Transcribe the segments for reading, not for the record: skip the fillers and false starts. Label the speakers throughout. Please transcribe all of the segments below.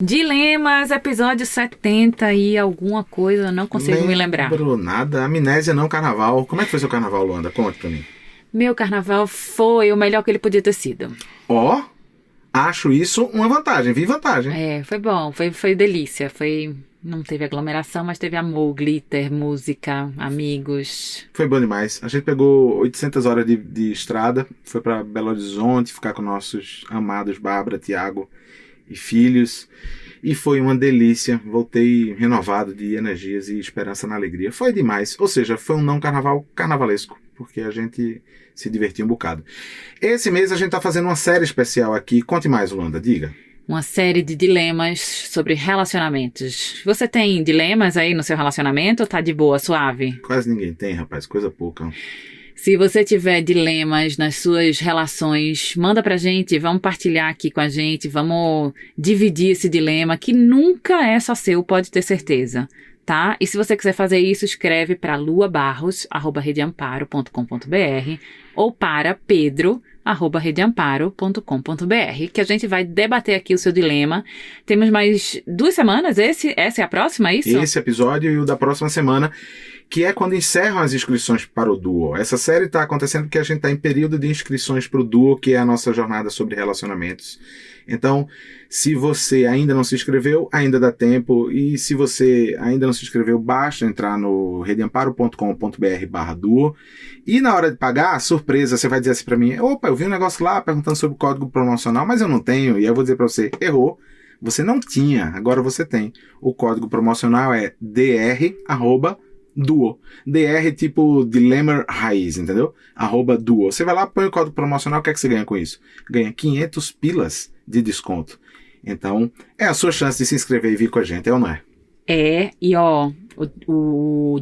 Speaker 1: Dilemas, episódio 70 e alguma coisa, não consigo me lembrar.
Speaker 2: Lembro nada, amnésia não carnaval. Como é que foi seu carnaval, Luanda? Conte pra mim.
Speaker 1: Meu carnaval foi o melhor que ele podia ter sido.
Speaker 2: Ó, acho isso uma vantagem, vi vantagem.
Speaker 1: Foi bom, foi delícia, não teve aglomeração, mas teve amor, glitter, música, amigos.
Speaker 2: Foi bom demais. A gente pegou 800 horas de estrada, foi pra Belo Horizonte, ficar com nossos amados Bárbara, Tiago e filhos. E foi uma delícia. Voltei renovado de energias e esperança na alegria. Foi demais. Ou seja, foi um não carnaval carnavalesco, porque a gente se divertiu um bocado. Esse mês a gente tá fazendo uma série especial aqui. Conte mais, Luanda, diga.
Speaker 1: Uma série de dilemas sobre relacionamentos. Você tem dilemas aí no seu relacionamento ou tá de boa, suave?
Speaker 2: Quase ninguém tem, rapaz. Coisa pouca.
Speaker 1: Se você tiver dilemas nas suas relações, manda pra gente, vamos partilhar aqui com a gente, vamos dividir esse dilema, que nunca é só seu, pode ter certeza, tá? E se você quiser fazer isso, escreve para luabarros@redeamparo.com.br ou para pedro@redeamparo.com.br, que a gente vai debater aqui o seu dilema. Temos mais 2 semanas, essa é a próxima, é isso?
Speaker 2: Esse episódio e o da próxima semana, que é quando encerram as inscrições para o Duo. Essa série está acontecendo porque a gente está em período de inscrições para o Duo, que é a nossa jornada sobre relacionamentos. Então, se você ainda não se inscreveu, ainda dá tempo. E se você ainda não se inscreveu, basta entrar no redeamparo.com.br/duo. E na hora de pagar, surpresa, você vai dizer assim para mim: opa, eu vi um negócio lá perguntando sobre o código promocional, mas eu não tenho. E eu vou dizer para você: errou. Você não tinha, agora você tem. O código promocional é dr@duo. DR tipo Dilema Raiz, entendeu? @duo. Você vai lá, põe o código promocional, o que é que você ganha com isso? Ganha 500 pilas de desconto. Então, é a sua chance de se inscrever e vir com a gente, é ou não é?
Speaker 1: E o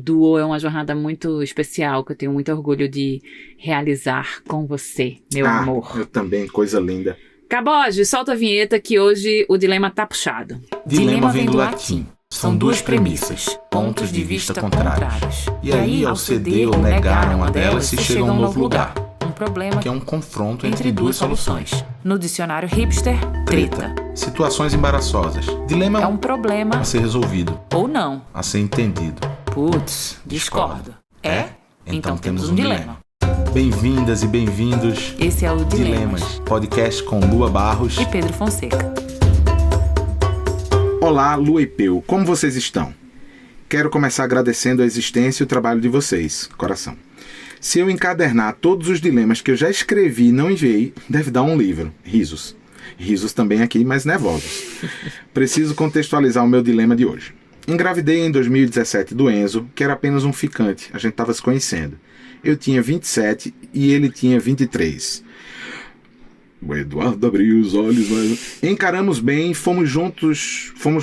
Speaker 1: Duo é uma jornada muito especial, que eu tenho muito orgulho de realizar com você, meu amor.
Speaker 2: Eu também, coisa linda.
Speaker 1: Caboge, solta a vinheta que hoje o dilema tá puxado.
Speaker 3: Dilema vem do latim. São 2 premissas, pontos de vista contrários. E aí, ao ceder ou negar uma delas, se chega a um novo lugar.
Speaker 1: Um problema
Speaker 3: que é um confronto entre 2 soluções.
Speaker 1: No dicionário hipster, treta.
Speaker 3: Situações embaraçosas. Dilema
Speaker 1: é um problema
Speaker 3: a ser resolvido.
Speaker 1: Ou não.
Speaker 3: A ser entendido.
Speaker 1: Putz, discordo. Então temos um dilema.
Speaker 3: Bem-vindas e bem-vindos.
Speaker 1: Esse é o Dilemas,
Speaker 3: podcast com Lua Barros
Speaker 1: e Pedro Fonseca.
Speaker 2: Olá, Lua e Peu, como vocês estão? Quero começar agradecendo a existência e o trabalho de vocês, coração. Se eu encadernar todos os dilemas que eu já escrevi e não enviei, deve dar um livro. Risos. Risos também aqui, mas nervosos. Preciso contextualizar o meu dilema de hoje. Engravidei em 2017 do Enzo, que era apenas um ficante, a gente estava se conhecendo. Eu tinha 27 e ele tinha 23. O Eduardo abriu os olhos, mas... Encaramos bem, fomos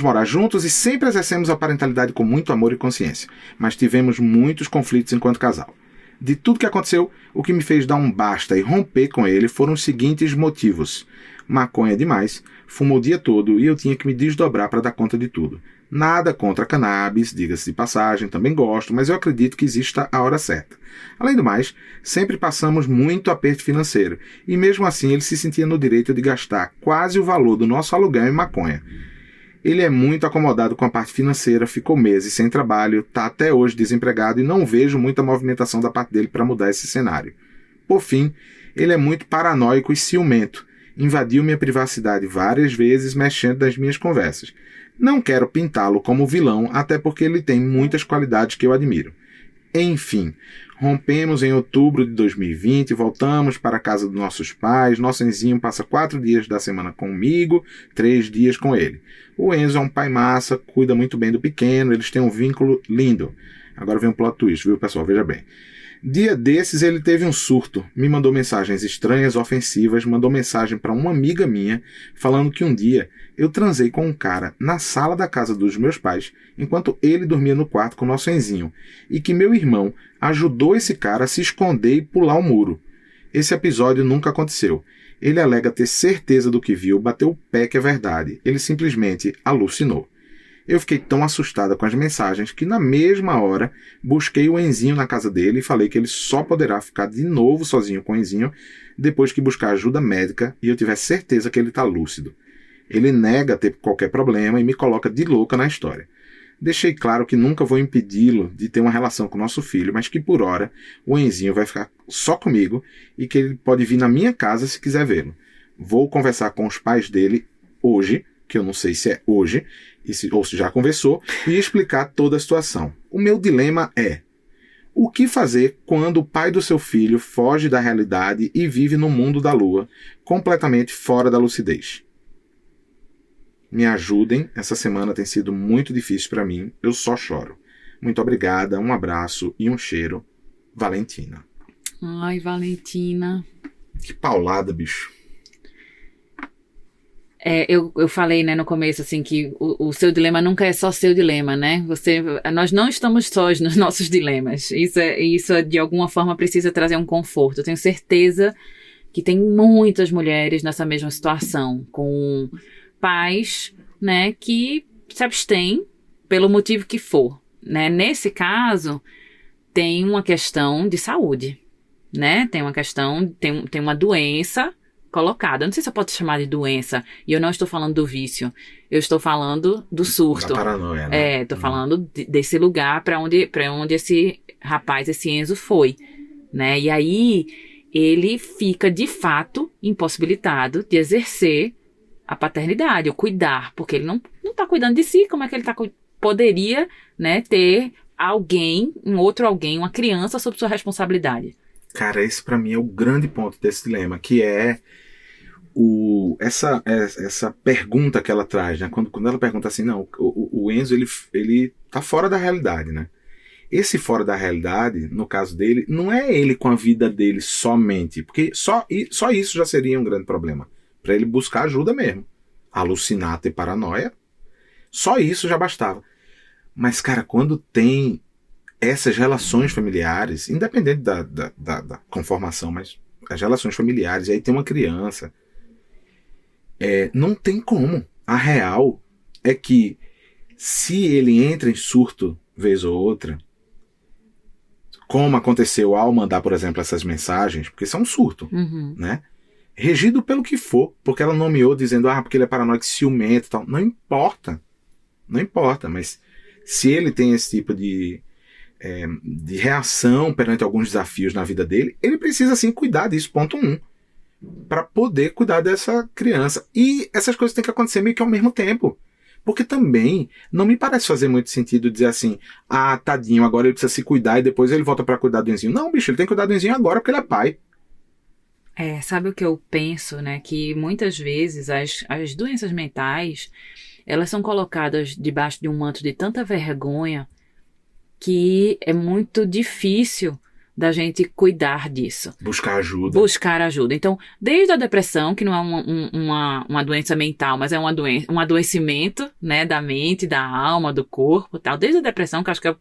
Speaker 2: morar juntos e sempre exercemos a parentalidade com muito amor e consciência. Mas tivemos muitos conflitos enquanto casal. De tudo que aconteceu, o que me fez dar um basta e romper com ele foram os seguintes motivos. Maconha demais, fumou o dia todo e eu tinha que me desdobrar para dar conta de tudo. Nada contra cannabis, diga-se de passagem, também gosto, mas eu acredito que exista a hora certa. Além do mais, sempre passamos muito aperto financeiro, e mesmo assim ele se sentia no direito de gastar quase o valor do nosso aluguel em maconha. Ele é muito acomodado com a parte financeira, ficou meses sem trabalho, está até hoje desempregado e não vejo muita movimentação da parte dele para mudar esse cenário. Por fim, ele é muito paranoico e ciumento. Invadiu minha privacidade várias vezes mexendo nas minhas conversas. Não quero pintá-lo como vilão, até porque ele tem muitas qualidades que eu admiro. Enfim, rompemos em outubro de 2020 e voltamos para a casa dos nossos pais. Nosso Enzinho passa 4 dias da semana comigo, 3 dias com ele. O Enzo é um pai massa, cuida muito bem do pequeno, eles têm um vínculo lindo. Agora vem um plot twist, viu, pessoal? Veja bem. Dia desses ele teve um surto, me mandou mensagens estranhas, ofensivas, mandou mensagem para uma amiga minha falando que um dia eu transei com um cara na sala da casa dos meus pais enquanto ele dormia no quarto com o nosso Enzinho e que meu irmão ajudou esse cara a se esconder e pular o muro. Esse episódio nunca aconteceu. Ele alega ter certeza do que viu, bateu o pé que é verdade. Ele simplesmente alucinou. Eu fiquei tão assustada com as mensagens que na mesma hora busquei o Enzinho na casa dele e falei que ele só poderá ficar de novo sozinho com o Enzinho depois que buscar ajuda médica e eu tiver certeza que ele está lúcido. Ele nega ter qualquer problema e me coloca de louca na história. Deixei claro que nunca vou impedi-lo de ter uma relação com nosso filho, mas que por hora o Enzinho vai ficar só comigo e que ele pode vir na minha casa se quiser vê-lo. Vou conversar com os pais dele hoje, que eu não sei se é hoje, ou se já conversou, e explicar toda a situação. O meu dilema é: o que fazer quando o pai do seu filho foge da realidade e vive no mundo da lua, completamente fora da lucidez? Me ajudem, essa semana tem sido muito difícil para mim, eu só choro. Muito obrigada, um abraço e um cheiro. Valentina.
Speaker 1: Ai, Valentina.
Speaker 2: Que paulada, bicho.
Speaker 1: Eu falei, né, no começo, assim, que o seu dilema nunca é só seu dilema, né? Nós não estamos sós nos nossos dilemas. Isso de alguma forma precisa trazer um conforto. Eu tenho certeza que tem muitas mulheres nessa mesma situação, com pais, né, que se abstêm pelo motivo que for, né? Nesse caso, tem uma questão de saúde, né? Tem uma questão, tem uma doença colocada. Eu não sei se eu posso chamar de doença, e eu não estou falando do vício, eu estou falando do surto.
Speaker 2: Da paranoia, né?
Speaker 1: Estou falando desse lugar para onde esse rapaz, esse Enzo foi, né? E aí ele fica de fato impossibilitado de exercer a paternidade, o cuidar, porque ele não está cuidando de si. Como é que ele poderia, né, ter alguém, um outro alguém, uma criança sob sua responsabilidade?
Speaker 2: Cara, esse pra mim é o grande ponto desse dilema, que é essa pergunta que ela traz, né? Quando ela pergunta assim, não, o Enzo, ele tá fora da realidade, né? Esse fora da realidade, no caso dele, não é ele com a vida dele somente, porque só isso já seria um grande problema, pra ele buscar ajuda mesmo. Alucinar, ter paranoia, só isso já bastava. Mas, cara, quando tem essas relações familiares, independente da conformação, mas as relações familiares, e aí tem uma criança, não tem como. A real é que se ele entra em surto vez ou outra, como aconteceu ao mandar, por exemplo, essas mensagens, porque isso é um surto, né? Regido pelo que for, porque ela nomeou dizendo, porque ele é paranoico, ciumento e tal. Não importa, mas se ele tem esse tipo de reação perante alguns desafios na vida dele, ele precisa sim cuidar disso, ponto 1, para poder cuidar dessa criança. E essas coisas têm que acontecer meio que ao mesmo tempo, porque também não me parece fazer muito sentido dizer assim, tadinho, agora ele precisa se cuidar e depois ele volta para cuidar do Enzinho. Não, bicho, ele tem que cuidar do Enzinho agora porque ele é pai.
Speaker 1: Sabe o que eu penso, né? Que muitas vezes as doenças mentais, elas são colocadas debaixo de um manto de tanta vergonha que é muito difícil da gente cuidar disso.
Speaker 2: Buscar ajuda.
Speaker 1: Então, desde a depressão, que não é uma doença mental, mas é um adoecimento, né, da mente, da alma, do corpo, tal. Desde a depressão, que eu acho que é a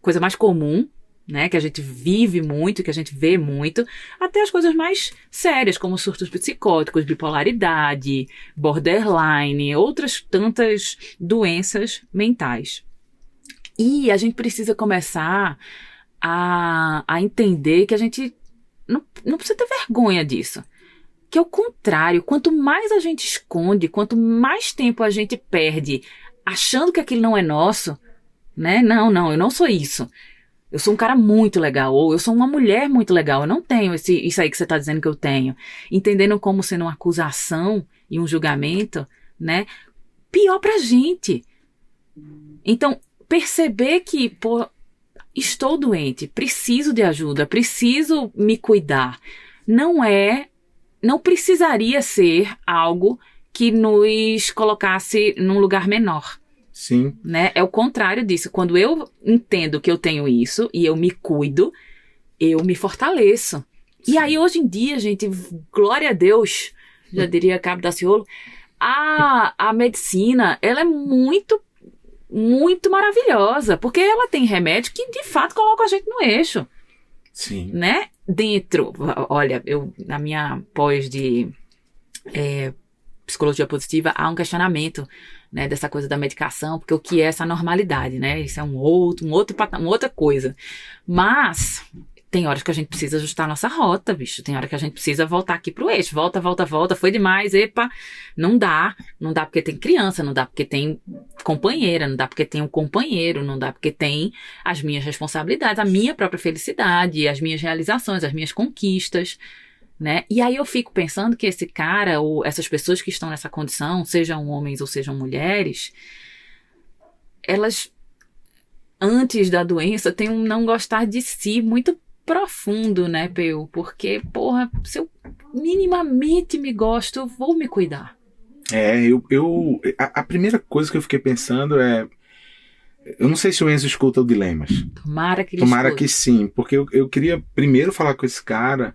Speaker 1: coisa mais comum, né, que a gente vive muito, que a gente vê muito, até as coisas mais sérias, como surtos psicóticos, bipolaridade, borderline, outras tantas doenças mentais. E a gente precisa começar a entender que a gente não precisa ter vergonha disso. Que é o contrário, quanto mais a gente esconde, quanto mais tempo a gente perde achando que aquilo não é nosso, né? Não, eu não sou isso. Eu sou um cara muito legal, ou eu sou uma mulher muito legal, eu não tenho isso aí que você está dizendo que eu tenho. Entendendo como sendo uma acusação e um julgamento, né? Pior pra gente. Então, perceber que, estou doente, preciso de ajuda, preciso me cuidar, não precisaria ser algo que nos colocasse num lugar menor.
Speaker 2: Sim.
Speaker 1: Né? É o contrário disso. Quando eu entendo que eu tenho isso e eu me cuido, eu me fortaleço. Sim. E aí, hoje em dia, gente, glória a Deus, já diria Cabo Daciolo, a medicina, ela é muito, muito maravilhosa, porque ela tem remédio que, de fato, coloca a gente no eixo.
Speaker 2: Sim.
Speaker 1: Né? Olha, na minha pós de psicologia positiva, há um questionamento, né, dessa coisa da medicação, porque o que é essa normalidade, né? Isso é uma outra coisa. Mas tem horas que a gente precisa ajustar a nossa rota, bicho. Tem hora que a gente precisa voltar aqui pro eixo. Volta, foi demais, epa. Não dá porque tem criança, não dá porque tem companheira, não dá porque tem um companheiro, não dá porque tem as minhas responsabilidades, a minha própria felicidade, as minhas realizações, as minhas conquistas, né? E aí eu fico pensando que esse cara, ou essas pessoas que estão nessa condição, sejam homens ou sejam mulheres, elas, antes da doença, têm um não gostar de si muito profundo, né, Peu? Porque, porra, se eu minimamente me gosto, eu vou me cuidar.
Speaker 2: A primeira coisa que eu fiquei pensando é, eu não sei se o Enzo escuta o Dilemas.
Speaker 1: Tomara que ele
Speaker 2: Tomara
Speaker 1: escute.
Speaker 2: que sim, porque eu queria primeiro falar com esse cara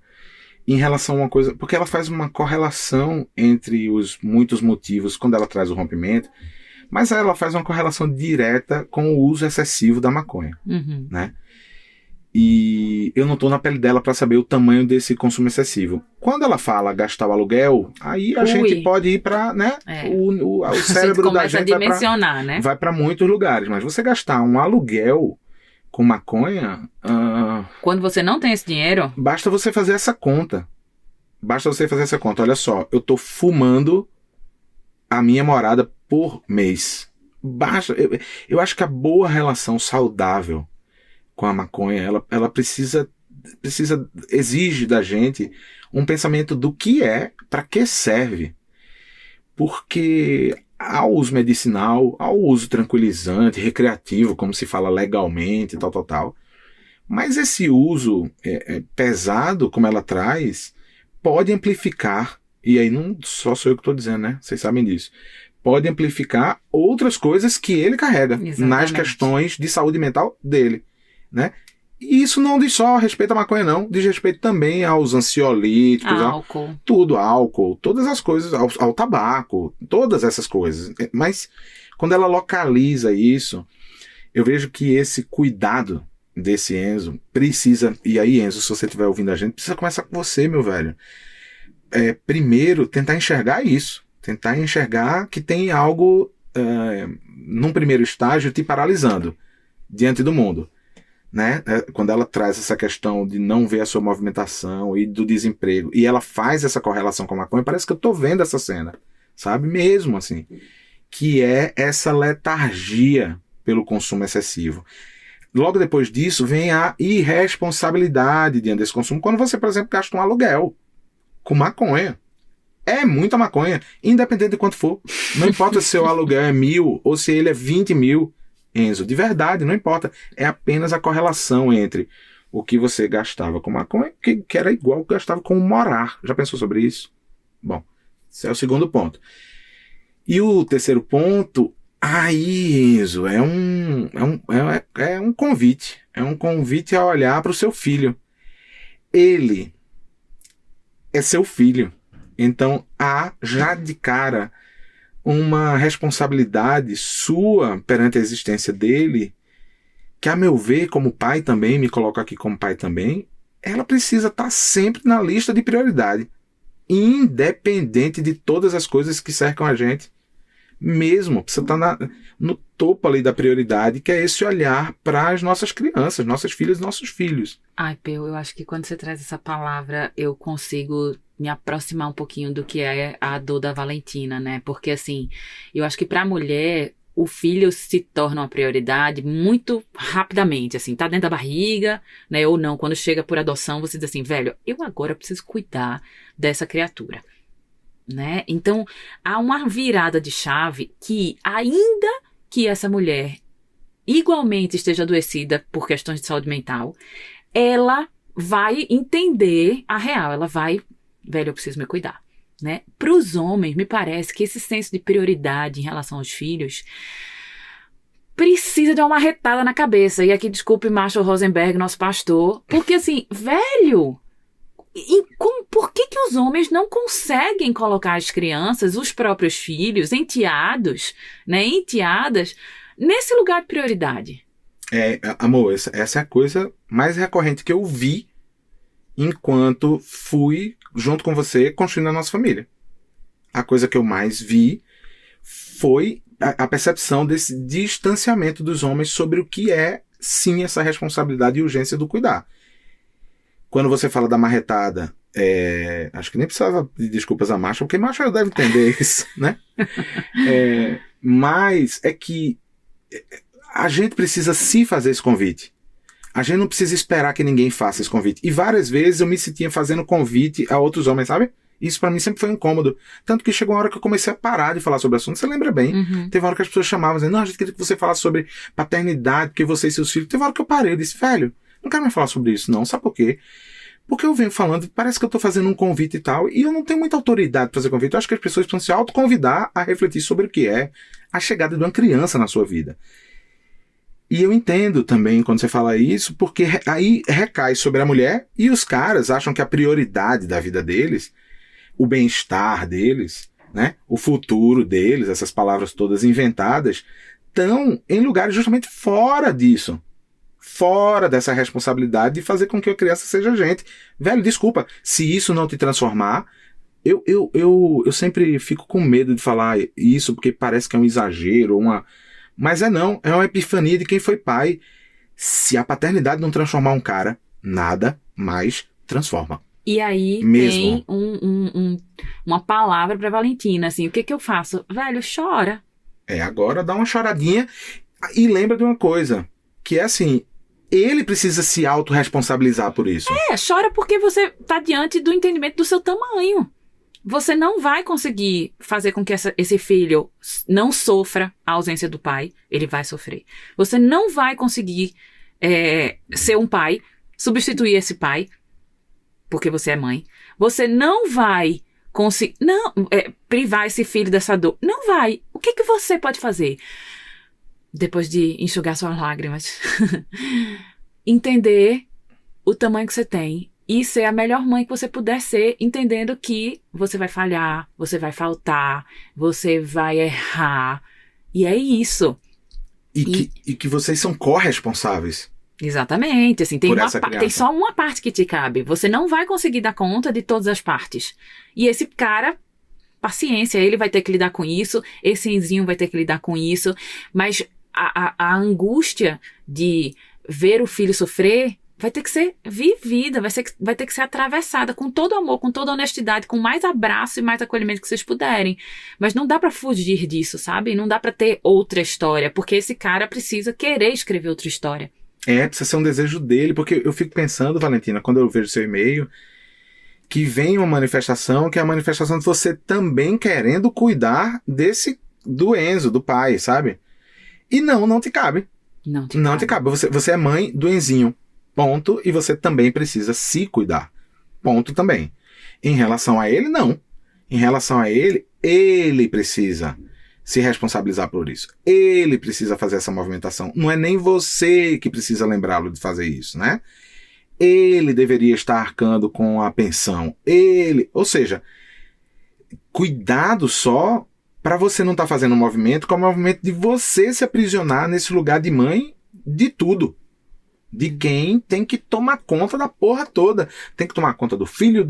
Speaker 2: em relação a uma coisa, porque ela faz uma correlação entre os muitos motivos quando ela traz o rompimento, mas ela faz uma correlação direta com o uso excessivo da maconha,
Speaker 1: Uhum.
Speaker 2: né? E eu não tô na pele dela para saber o tamanho desse consumo excessivo. Quando ela fala gastar o aluguel, aí a gente pode ir para, né? O cérebro da gente
Speaker 1: a dimensionar, né?
Speaker 2: Vai para muitos lugares. Mas você gastar um aluguel com maconha,
Speaker 1: quando você não tem esse dinheiro,
Speaker 2: basta você fazer essa conta. Olha só, eu tô fumando a minha morada por mês. Eu acho que a boa relação saudável com a maconha, ela exige da gente um pensamento do que é, para que serve. Porque ao uso medicinal, ao uso tranquilizante, recreativo, como se fala legalmente, tal. Mas esse uso pesado, como ela traz, pode amplificar, e aí não só sou eu que estou dizendo, né? Vocês sabem disso. Pode amplificar outras coisas que ele carrega. Exatamente. Nas questões de saúde mental dele, né? E isso não diz só respeito à maconha, não. Diz respeito também aos ansiolíticos, álcool, todas as coisas, ao tabaco, todas essas coisas. Mas quando ela localiza isso, eu vejo que esse cuidado desse Enzo precisa, e aí, Enzo, se você estiver ouvindo a gente, precisa começar com você, meu velho. Primeiro, tentar enxergar isso. Tentar enxergar que tem algo, num primeiro estágio, te paralisando diante do mundo. Né? Quando ela traz essa questão de não ver a sua movimentação e do desemprego, e ela faz essa correlação com a maconha, parece que eu tô vendo essa cena, sabe? Mesmo assim. Que é essa letargia pelo consumo excessivo. Logo depois disso, vem a irresponsabilidade diante desse consumo, quando você, por exemplo, gasta um aluguel com maconha. É muita maconha, independente de quanto for. Não importa se o aluguel é 1.000 ou se ele é 20 mil, Enzo, de verdade, não importa. É apenas a correlação entre o que você gastava com maconha, que era igual ao que gastava com morar. Já pensou sobre isso? Bom, esse é o segundo ponto. E o terceiro ponto, aí, Enzo, é um convite. É um convite a olhar para o seu filho. Ele é seu filho. Então, há já de cara uma responsabilidade sua perante a existência dele, que, a meu ver, como pai também, me coloco aqui como pai também, ela precisa estar sempre na lista de prioridade, independente de todas as coisas que cercam a gente. Mesmo, precisa estar no topo ali da prioridade, que é esse olhar para as nossas crianças, nossas filhas e nossos filhos.
Speaker 1: Ai, Peu, eu acho que quando você traz essa palavra, eu consigo me aproximar um pouquinho do que é a dor da Valentina, né? Porque, assim, eu acho que para a mulher, o filho se torna uma prioridade muito rapidamente, assim, tá dentro da barriga, né? Ou não, quando chega por adoção, você diz assim, velho, eu agora preciso cuidar dessa criatura, né? Então, há uma virada de chave que, ainda que essa mulher igualmente esteja adoecida por questões de saúde mental, ela vai entender a real, ela vai, velho, eu preciso me cuidar, né? Para os homens, me parece que esse senso de prioridade em relação aos filhos precisa de uma retada na cabeça. E aqui, desculpe, Marshall Rosenberg, nosso pastor, porque assim, velho, por que os homens não conseguem colocar as crianças, os próprios filhos, enteados, né, enteadas, nesse lugar de prioridade?
Speaker 2: Amor, essa é a coisa mais recorrente que eu vi enquanto fui, junto com você, construindo a nossa família. A coisa que eu mais vi foi a percepção desse distanciamento dos homens sobre o que é, sim, essa responsabilidade e urgência do cuidar. Quando você fala da marretada, acho que nem precisava pedir desculpas a macho, porque macho deve entender isso, né? Mas é que a gente precisa se fazer esse convite. A gente não precisa esperar que ninguém faça esse convite. E várias vezes eu me sentia fazendo convite a outros homens, sabe? Isso pra mim sempre foi um incômodo. Tanto que chegou uma hora que eu comecei a parar de falar sobre o assunto. Você lembra bem? Teve uma hora que as pessoas chamavam, dizendo, não, a gente queria que você falasse sobre paternidade, porque você e seus filhos. Teve uma hora que eu parei, eu disse, velho, não quero mais falar sobre isso, não. Sabe por quê? Porque eu venho falando, parece que eu tô fazendo um convite e tal, e eu não tenho muita autoridade para fazer convite. Eu acho que as pessoas precisam se autoconvidar a refletir sobre o que é a chegada de uma criança na sua vida. E eu entendo também quando você fala isso, porque aí recai sobre a mulher, e os caras acham que a prioridade da vida deles, o bem-estar deles, né, o futuro deles, essas palavras todas inventadas, estão em lugares justamente fora disso. Fora dessa responsabilidade de fazer com que a criança seja gente. Velho, desculpa, se isso não te transformar, eu sempre fico com medo de falar isso, porque parece que é um exagero, mas é uma epifania de quem foi pai. Se a paternidade não transformar um cara, nada mais transforma.
Speaker 1: E aí
Speaker 2: Mesmo.
Speaker 1: tem uma palavra pra Valentina, assim, o que eu faço? Velho, chora.
Speaker 2: Agora dá uma choradinha e lembra de uma coisa, que é assim, ele precisa se autorresponsabilizar por isso.
Speaker 1: Chora porque você tá diante do entendimento do seu tamanho. Você não vai conseguir fazer com que esse filho não sofra a ausência do pai. Ele vai sofrer. Você não vai conseguir ser um pai, substituir esse pai, porque você é mãe. Você não vai conseguir privar esse filho dessa dor. Não vai. O que você pode fazer? Depois de enxugar suas lágrimas. Entender o tamanho que você tem. E ser a melhor mãe que você puder ser, entendendo que você vai falhar, você vai faltar, você vai errar. E é isso.
Speaker 2: E que vocês são corresponsáveis.
Speaker 1: Exatamente. Assim, tem só uma parte que te cabe. Você não vai conseguir dar conta de todas as partes. E esse cara, paciência, ele vai ter que lidar com isso, esse Enzinho vai ter que lidar com isso. Mas a angústia de ver o filho sofrer vai ter que ser vivida, vai ter que ser atravessada com todo amor, com toda honestidade, com mais abraço e mais acolhimento que vocês puderem. Mas não dá pra fugir disso, sabe? Não dá pra ter outra história, porque esse cara precisa querer escrever outra história.
Speaker 2: Precisa ser um desejo dele, porque eu fico pensando, Valentina, quando eu vejo seu e-mail, que vem uma manifestação, que é a manifestação de você também querendo cuidar do Enzo, do pai, sabe? E não te cabe. Não te cabe. Você é mãe do Enzinho. Ponto. E você também precisa se cuidar. Ponto também. Em relação a ele, não. Em relação a ele precisa se responsabilizar por isso. Ele precisa fazer essa movimentação. Não é nem você que precisa lembrá-lo de fazer isso, né? Ele deveria estar arcando com a pensão. Ou seja, cuidado só para você não estar fazendo um movimento, que é o movimento de você se aprisionar nesse lugar de mãe de tudo. De quem tem que tomar conta da porra toda. Tem que tomar conta do filho,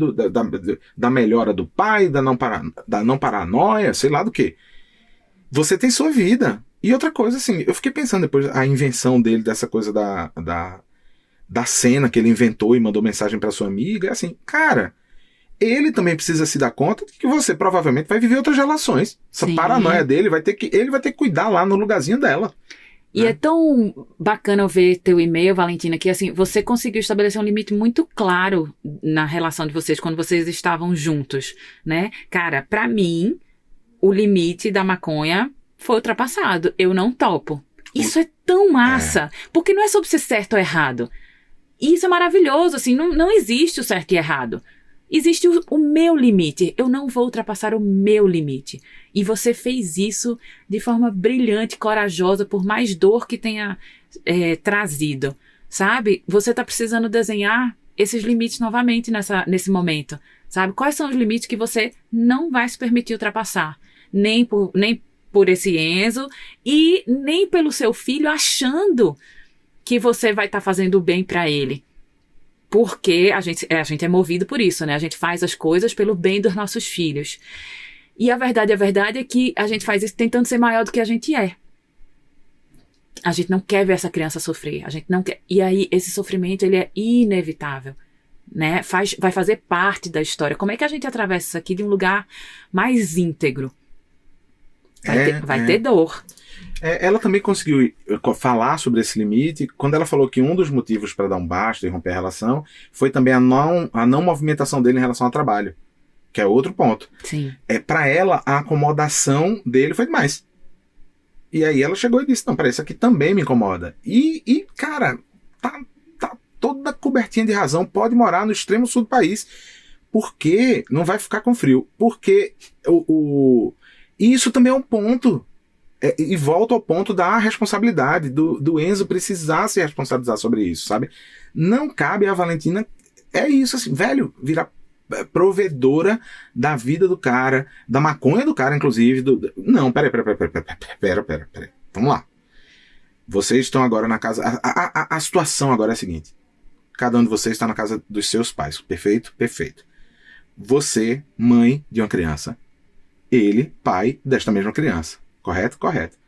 Speaker 2: da melhora do pai, da não paranoia, sei lá do que. Você tem sua vida. E outra coisa, assim, eu fiquei pensando depois, a invenção dele, dessa coisa da cena que ele inventou e mandou mensagem pra sua amiga, é assim, cara, ele também precisa se dar conta de que você provavelmente vai viver outras relações. Essa paranoia dele, ele vai ter que cuidar lá no lugarzinho dela.
Speaker 1: E é tão bacana ver teu e-mail, Valentina, que assim, você conseguiu estabelecer um limite muito claro na relação de vocês, quando vocês estavam juntos, né? Cara, pra mim, o limite da maconha foi ultrapassado. Eu não topo. Isso é tão massa, porque não é sobre ser certo ou errado. E isso é maravilhoso, assim, não existe o certo e errado. Existe o meu limite. Eu não vou ultrapassar o meu limite. E você fez isso de forma brilhante, corajosa, por mais dor que tenha trazido. Sabe? Você tá precisando desenhar esses limites novamente nesse momento. Sabe? Quais são os limites que você não vai se permitir ultrapassar? Nem por esse Enzo e nem pelo seu filho, achando que você vai estar fazendo bem pra ele. Porque a gente é movido por isso, né? A gente faz as coisas pelo bem dos nossos filhos. E a verdade é que a gente faz isso tentando ser maior do que a gente é. A gente não quer ver essa criança sofrer. A gente não quer. E aí, esse sofrimento, ele é inevitável. né? Vai fazer parte da história. Como é que a gente atravessa isso aqui de um lugar mais íntegro? Vai ter dor.
Speaker 2: Ela também conseguiu falar sobre esse limite quando ela falou que um dos motivos para dar um basta e romper a relação foi também a não movimentação dele em relação ao trabalho, que é outro ponto.
Speaker 1: Sim.
Speaker 2: Para ela, a acomodação dele foi demais. E aí ela chegou e disse, não, peraí, isso aqui também me incomoda. E cara, tá toda cobertinha de razão, pode morar no extremo sul do país, porque não vai ficar com frio. Porque e isso também é um ponto. E volta ao ponto da responsabilidade, do Enzo precisar se responsabilizar sobre isso, sabe? Não cabe a Valentina, é isso assim, velho, virar provedora da vida do cara, da maconha do cara, inclusive. Não, peraí. Vamos lá. Vocês estão agora na casa. A situação agora é a seguinte: cada um de vocês está na casa dos seus pais, perfeito? Perfeito. Você, mãe de uma criança, ele, pai desta mesma criança. Correto? Correto.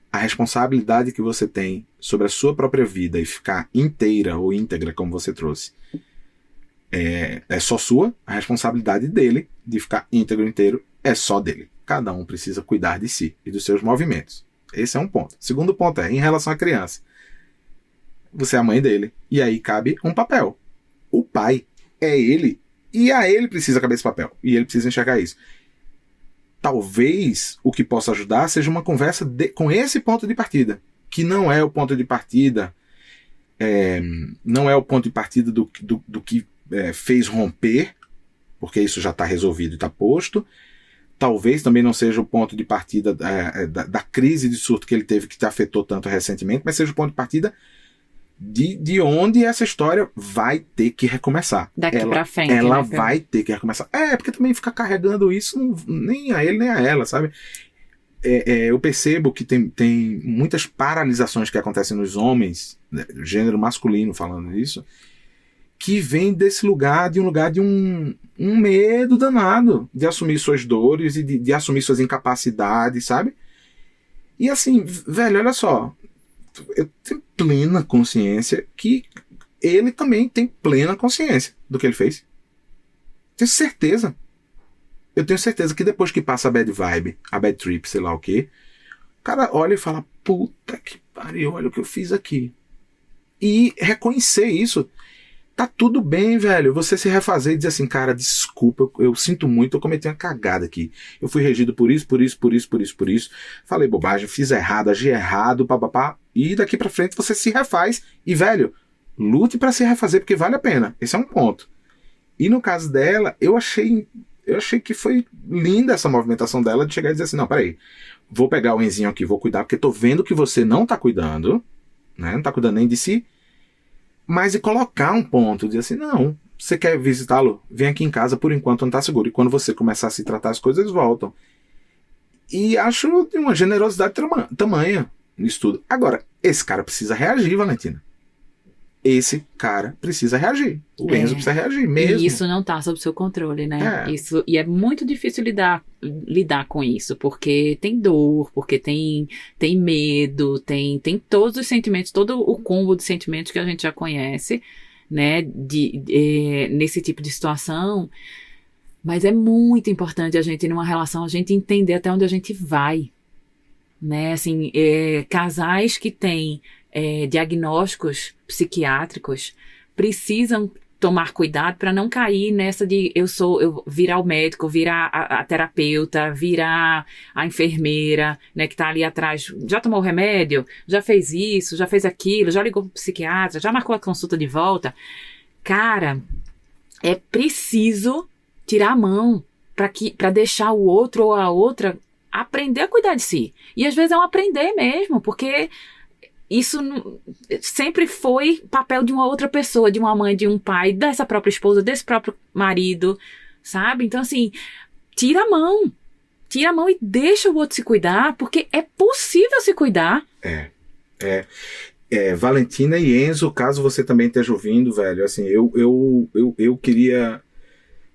Speaker 2: A responsabilidade que você tem sobre a sua própria vida e ficar inteira ou íntegra, como você trouxe, é só sua. A responsabilidade dele de ficar íntegro inteiro é só dele. Cada um precisa cuidar de si e dos seus movimentos. Esse é um ponto. Segundo ponto em relação à criança. Você é a mãe dele. E aí cabe um papel. O pai é ele. E a ele precisa caber esse papel. E ele precisa enxergar isso. Talvez o que possa ajudar seja uma conversa com esse ponto de partida, que não é o ponto de partida, não é o ponto de partida do que fez romper, porque isso já está resolvido e está posto. Talvez também não seja o ponto de partida da crise de surto que ele teve, que te afetou tanto recentemente, mas seja o ponto de partida de onde essa história vai ter que recomeçar.
Speaker 1: Daqui pra frente.
Speaker 2: Ela
Speaker 1: né,
Speaker 2: vai ter que recomeçar. Porque também ficar carregando isso, nem a ele nem a ela, sabe? Eu percebo que tem muitas paralisações que acontecem nos homens, né, gênero masculino falando isso, que vem desse lugar, de um medo danado de assumir suas dores e de assumir suas incapacidades, sabe? E assim, velho, olha só, eu tenho plena consciência que ele também tem plena consciência do que ele fez. Tenho certeza. Eu tenho certeza que depois que passa a bad vibe, a bad trip, sei lá o quê, o cara olha e fala, puta que pariu, olha o que eu fiz aqui. E reconhecer isso. Tá tudo bem, velho. Você se refazer e dizer assim, cara, desculpa, eu sinto muito, eu cometi uma cagada aqui. Eu fui regido por isso. Falei bobagem, fiz errado, agi errado, papapá. E daqui pra frente você se refaz. E, velho, lute pra se refazer, porque vale a pena. Esse é um ponto. E no caso dela, eu achei que foi linda essa movimentação dela de chegar e dizer assim, não, peraí, vou pegar o Enzinho aqui, vou cuidar, porque tô vendo que você não tá cuidando, né? Não tá cuidando nem de si. Mas e colocar um ponto, dizer assim, não, você quer visitá-lo? Vem aqui em casa, por enquanto não tá seguro. E quando você começar a se tratar, as coisas voltam. E acho de uma generosidade tamanha nisso tudo. Agora, esse cara precisa reagir, Valentina. Esse cara precisa reagir. O Enzo precisa reagir mesmo.
Speaker 1: E isso não está sob seu controle, né? E é muito difícil lidar com isso, porque tem dor, porque tem medo, tem todos os sentimentos, todo o combo de sentimentos que a gente já conhece, né? Nesse tipo de situação. Mas é muito importante a gente, numa relação, a gente entender até onde a gente vai, né? Assim, casais que têm diagnósticos psiquiátricos precisam tomar cuidado para não cair nessa de eu virar o médico, virar a terapeuta, virar a enfermeira, né, que tá ali atrás, já tomou o remédio, já fez isso, já fez aquilo, já ligou pro psiquiatra, já marcou a consulta de volta. Cara, é preciso tirar a mão para deixar o outro ou a outra aprender a cuidar de si. E às vezes é um aprender mesmo, porque isso sempre foi papel de uma outra pessoa, de uma mãe, de um pai, dessa própria esposa, desse próprio marido, sabe? Então, assim, tira a mão e deixa o outro se cuidar, porque é possível se cuidar.
Speaker 2: Valentina e Enzo, caso você também esteja ouvindo, velho, assim, eu queria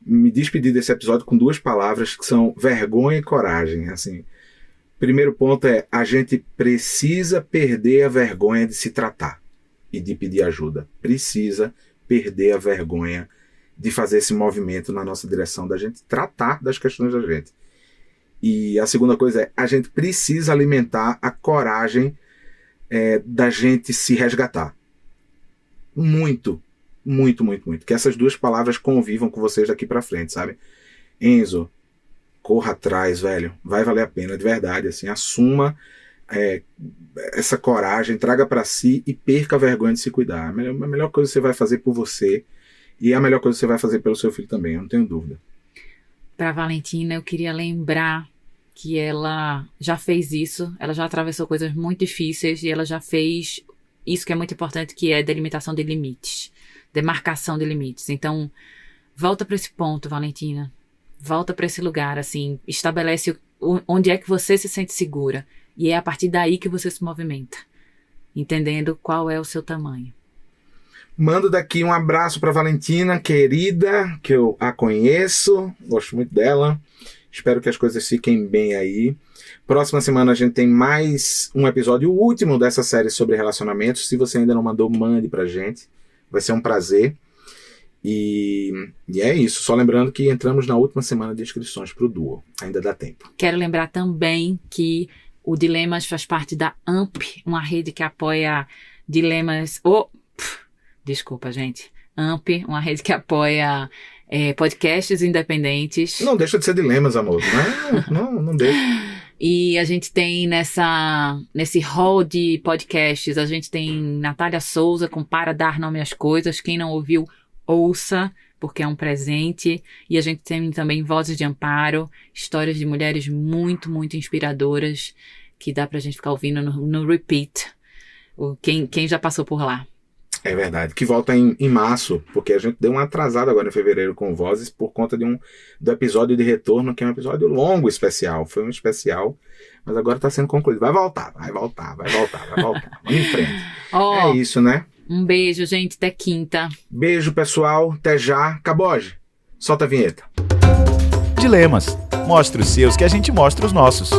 Speaker 2: me despedir desse episódio com 2 palavras que são vergonha e coragem, assim. Primeiro ponto a gente precisa perder a vergonha de se tratar e de pedir ajuda. Precisa perder a vergonha de fazer esse movimento na nossa direção, da gente tratar das questões da gente. E a segunda coisa é, a gente precisa alimentar a coragem da gente se resgatar. Muito, muito, muito, muito. Que essas duas palavras convivam com vocês daqui pra frente, sabe? Enzo, corra atrás, velho. Vai valer a pena, de verdade. Assim, assuma essa coragem, traga pra si e perca a vergonha de se cuidar. A melhor coisa que você vai fazer por você e a melhor coisa que você vai fazer pelo seu filho também, eu não tenho dúvida.
Speaker 1: Para Valentina, eu queria lembrar que ela já fez isso, ela já atravessou coisas muito difíceis e ela já fez isso que é muito importante, que é delimitação de limites, demarcação de limites. Então, volta para esse ponto, Valentina. Volta para esse lugar, assim, estabelece onde é que você se sente segura. E é a partir daí que você se movimenta, entendendo qual é o seu tamanho.
Speaker 2: Mando daqui um abraço para Valentina, querida, que eu a conheço, gosto muito dela. Espero que as coisas fiquem bem aí. Próxima semana a gente tem mais um episódio, o último dessa série sobre relacionamentos. Se você ainda não mandou, mande pra gente. Vai ser um prazer. E é isso. Só lembrando que entramos na última semana de inscrições pro Duo. Ainda dá tempo.
Speaker 1: Quero lembrar também que o Dilemas faz parte da AMP, uma rede que apoia dilemas... Desculpa, gente. AMP, uma rede que apoia podcasts independentes.
Speaker 2: Não deixa de ser dilemas, amor. Não deixa.
Speaker 1: E a gente tem nesse hall de podcasts, a gente tem Natália Souza com Para Dar Nome às Coisas. Quem não ouviu, ouça, porque é um presente. E a gente tem também Vozes de Amparo, histórias de mulheres muito, muito inspiradoras, que dá pra gente ficar ouvindo no repeat. Quem já passou por lá.
Speaker 2: É verdade, que volta em março, porque a gente deu uma atrasada agora em fevereiro com Vozes por conta do episódio de retorno, que é um episódio longo, especial. Foi um especial, mas agora está sendo concluído. Vai voltar. Vamos em frente. É isso, né?
Speaker 1: Um beijo, gente. Até quinta.
Speaker 2: Beijo, pessoal. Até já. Caboge, solta a vinheta.
Speaker 3: Dilemas. Mostre os seus que a gente mostra os nossos.